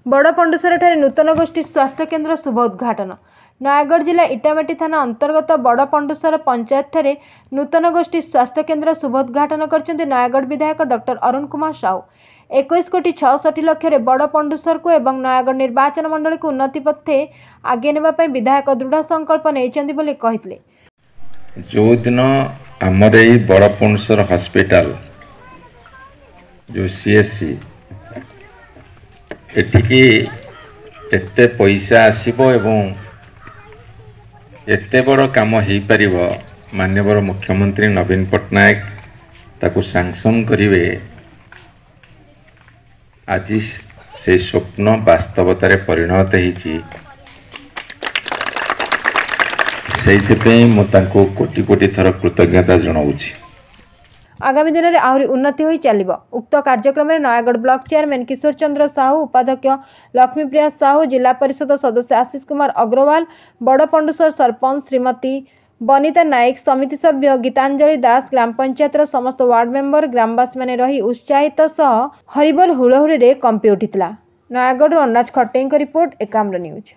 बड़पंडुसर नूतन गोष्ठी स्वास्थ्य केन्द्र शुभ उद्घाटन। नयागढ़ जिला इटामाटी थाना अंतर्गत बड़पंडुसर पंचायत ठारे नूतन गोष्ठी स्वास्थ्य केन्द्र शुभ उद्घाटन करछन्ते नयागढ़ विधायक डॉक्टर अरुण कुमार साहू। 21,66,00,000 बड़पंडुसर को एवं नयागढ़ निर्वाचन मंडल को उन्नति पथे आगे नेबा पई विधायक दृढ़ संकल्प नेइचन्ते बोली कहितले। जो दिन आमर एई बड़पंडुसर हॉस्पिटल जो सीएससी एटिकी एते पैसा आसीबो एवं एते बड़ काम हो पारिबो माननीय मुख्यमंत्री नवीन पट्टनायक ताकू सैंक्शन करिवे। आज से स्वप्न वास्तवतार परिणत होईची। सेइथिपई मु तांको कोटि कोटि थर कृतज्ञता जणाउछि। आगामी दिन में आहरी उन्नति हो चलिबो। उक्त कार्यक्रम में नयागढ़ ब्लॉक चेयरमैन किशोर चंद्र साहू, उपाध्यक्ष लक्ष्मीप्रिया साहू, जिला परिषद सदस्य आशीष कुमार अग्रवाल, बड़पंडुसर सरपंच श्रीमती बनिता नायक, समिति सभ्य गीतांजलि दास, ग्राम पंचायत समस्त वार्ड मेंबर, ग्रामवासी माने रही उत्साहित सह हरिबोल हुलहुली रे कंपी उठितला। नयागढ़ अन्नाज खट्टेई रिपोर्ट एकाम्र न्यूज।